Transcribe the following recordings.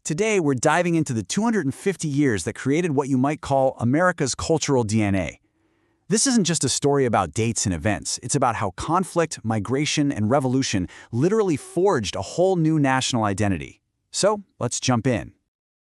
Today, we're diving into the 250 years that created what you might call America's cultural DNA. This isn't just a story about dates and events, it's about how conflict, migration, and revolution literally forged a whole new national identity. So, let's jump in.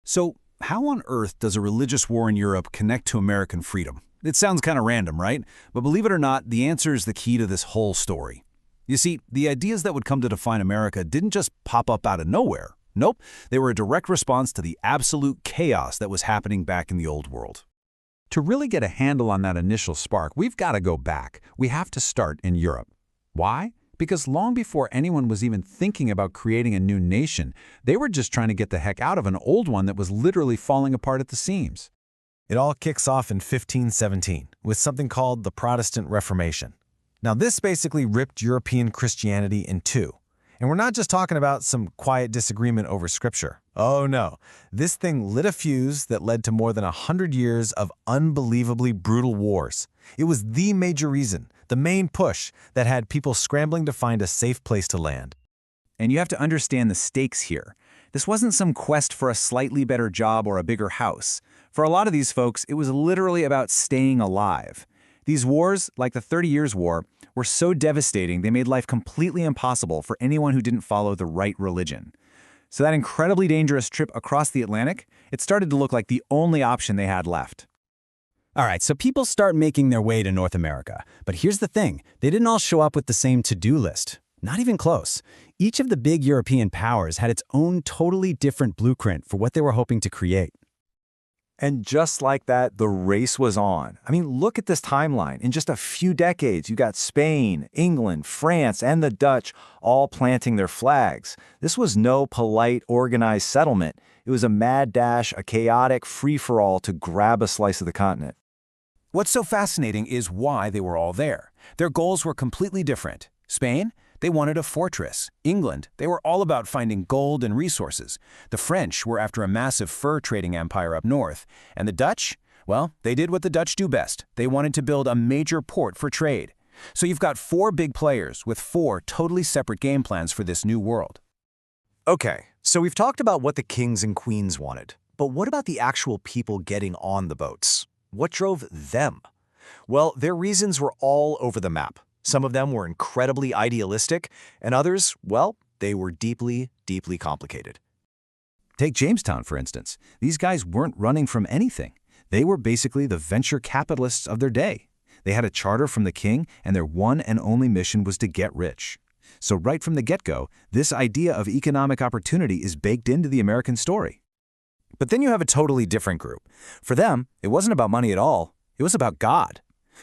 So, how on earth does a religious war in Europe connect to American freedom? It sounds kind of random, right? But believe it or not, the answer is the key to this whole story. You see, the ideas that would come to define America didn't just pop up out of nowhere. Nope, they were a direct response to the absolute chaos that was happening back in the Old World. To really get a handle on that initial spark, we've got to go back. We have to start in Europe. Why? Because long before anyone was even thinking about creating a new nation, they were just trying to get the heck out of an old one that was literally falling apart at the seams. It all kicks off in 1517 with something called the Protestant Reformation. Now, this basically ripped European Christianity in two. And we're not just talking about some quiet disagreement over scripture. Oh no, this thing lit a fuse that led to more than 100 years of unbelievably brutal wars. It was the major reason, the main push, that had people scrambling to find a safe place to land. And you have to understand the stakes here. This wasn't some quest for a slightly better job or a bigger house. For a lot of these folks, it was literally about staying alive. These wars, like the 30 Years' War, were so devastating they made life completely impossible for anyone who didn't follow the right religion. So that incredibly dangerous trip across the Atlantic, it started to look like the only option they had left. All right, so people start making their way to North America. But here's the thing, they didn't all show up with the same to-do list. Not even close. Each of the big European powers had its own totally different blueprint for what they were hoping to create. And just like that, the race was on. I mean, look at this timeline. In just a few decades, you got Spain, England, France, and the Dutch all planting their flags. This was no polite, organized settlement. It was a mad dash, a chaotic free-for-all to grab a slice of the continent. What's so fascinating is why they were all there. Their goals were completely different. Spain? They wanted a fortress. England, they were all about finding gold and resources. The French were after a massive fur trading empire up north. And the Dutch? Well, they did what the Dutch do best. They wanted to build a major port for trade. So you've got four big players with four totally separate game plans for this new world. Okay, so we've talked about what the kings and queens wanted. But what about the actual people getting on the boats? What drove them? Well, their reasons were all over the map. Some of them were incredibly idealistic, and others, well, they were deeply, deeply complicated. Take Jamestown, for instance. These guys weren't running from anything. They were basically the venture capitalists of their day. They had a charter from the king, and their one and only mission was to get rich. So right from the get-go, this idea of economic opportunity is baked into the American story. But then you have a totally different group. For them, it wasn't about money at all. It was about God.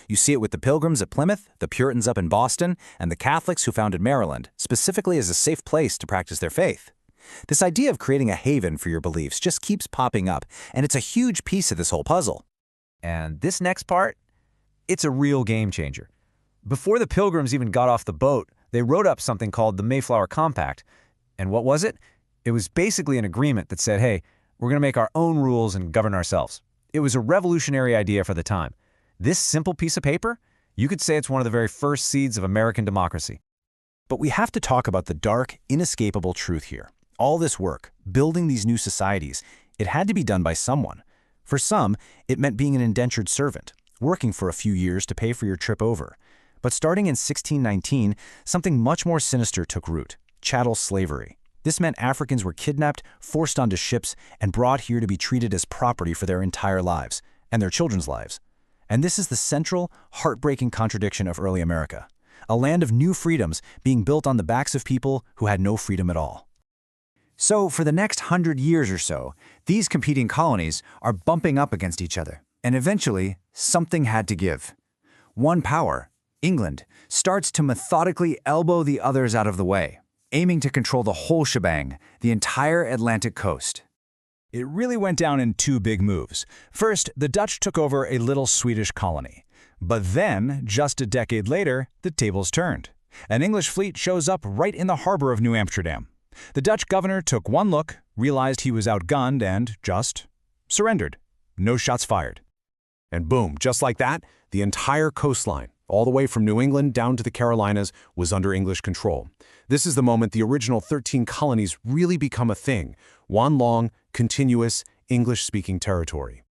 You see it with the Pilgrims at Plymouth, the Puritans up in Boston, and the Catholics who founded Maryland, specifically as a safe place to practice their faith. This idea of creating a haven for your beliefs just keeps popping up, and it's a huge piece of this whole puzzle. And this next part, it's a real game changer. Before the Pilgrims even got off the boat, they wrote up something called the Mayflower Compact. And what was it? It was basically an agreement that said, hey, we're going to make our own rules and govern ourselves. It was a revolutionary idea for the time. This simple piece of paper, you could say it's one of the very first seeds of American democracy. But we have to talk about the dark, inescapable truth here. All this work, building these new societies, it had to be done by someone. For some, it meant being an indentured servant, working for a few years to pay for your trip over. But starting in 1619, something much more sinister took root: chattel slavery. This meant Africans were kidnapped, forced onto ships, and brought here to be treated as property for their entire lives, and their children's lives. And this is the central, heartbreaking contradiction of early America. A land of new freedoms being built on the backs of people who had no freedom at all. So for the next 100 years or so, these competing colonies are bumping up against each other. And eventually, something had to give. One power, England, starts to methodically elbow the others out of the way, aiming to control the whole shebang, the entire Atlantic coast. It really went down in two big moves. First, the Dutch took over a little Swedish colony. But then, just a decade later, the tables turned. An English fleet shows up right in the harbor of New Amsterdam. The Dutch governor took one look, realized he was outgunned, and just surrendered. No shots fired. And boom, just like that, the entire coastline, all the way from New England down to the Carolinas, was under English control. This is the moment the original 13 colonies really become a thing, one long, continuous, English-speaking territory.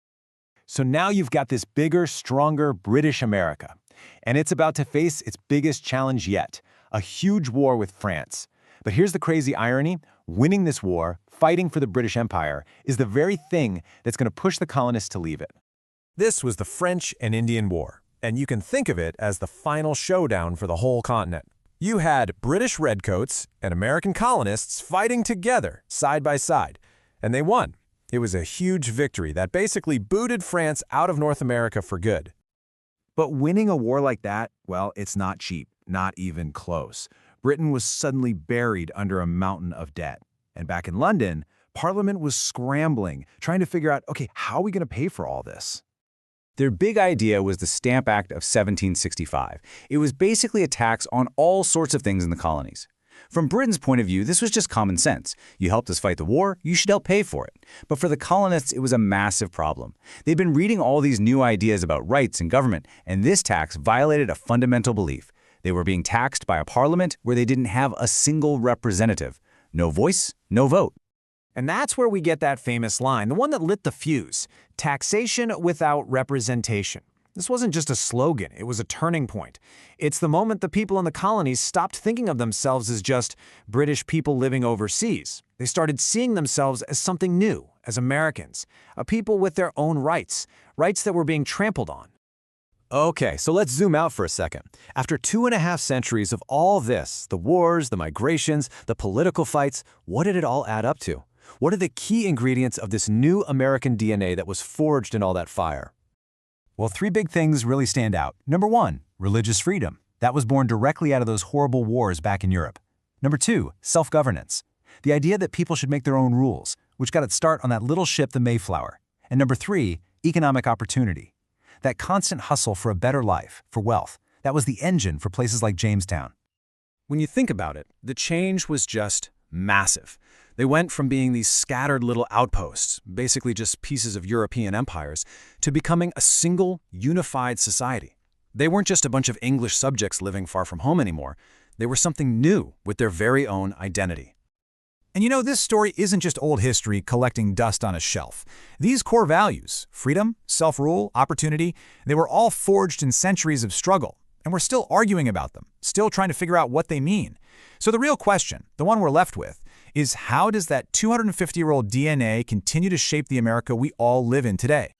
So now you've got this bigger, stronger British America, and it's about to face its biggest challenge yet, a huge war with France. But here's the crazy irony: winning this war, fighting for the British Empire, is the very thing that's going to push the colonists to leave it. This was the French and Indian War, and you can think of it as the final showdown for the whole continent. You had British redcoats and American colonists fighting together, side by side, and they won. It was a huge victory that basically booted France out of North America for good. But winning a war like that, well, it's not cheap, not even close. Britain was suddenly buried under a mountain of debt. And back in London, Parliament was scrambling, trying to figure out, okay, how are we going to pay for all this? Their big idea was the Stamp Act of 1765. It was basically a tax on all sorts of things in the colonies. From Britain's point of view, this was just common sense. You helped us fight the war, you should help pay for it. But for the colonists, it was a massive problem. They'd been reading all these new ideas about rights and government, and this tax violated a fundamental belief. They were being taxed by a parliament where they didn't have a single representative. No voice, no vote. And that's where we get that famous line, the one that lit the fuse: taxation without representation. This wasn't just a slogan, it was a turning point. It's the moment the people in the colonies stopped thinking of themselves as just British people living overseas. They started seeing themselves as something new, as Americans, a people with their own rights, rights that were being trampled on. Okay, so let's zoom out for a second. After 2.5 centuries of all this, the wars, the migrations, the political fights, what did it all add up to? What are the key ingredients of this new American DNA that was forged in all that fire? Well, 3 big things really stand out. Number 1, religious freedom. That was born directly out of those horrible wars back in Europe. Number 2, self-governance. The idea that people should make their own rules, which got its start on that little ship, the Mayflower. And number 3, economic opportunity. That constant hustle for a better life, for wealth. That was the engine for places like Jamestown. When you think about it, the change was just massive. They went from being these scattered little outposts, basically just pieces of European empires, to becoming a single, unified society. They weren't just a bunch of English subjects living far from home anymore. They were something new with their very own identity. And you know, this story isn't just old history collecting dust on a shelf. These core values, freedom, self-rule, opportunity, they were all forged in centuries of struggle. And we're still arguing about them, still trying to figure out what they mean. So the real question, the one we're left with, is how does that 250-year-old DNA continue to shape the America we all live in today?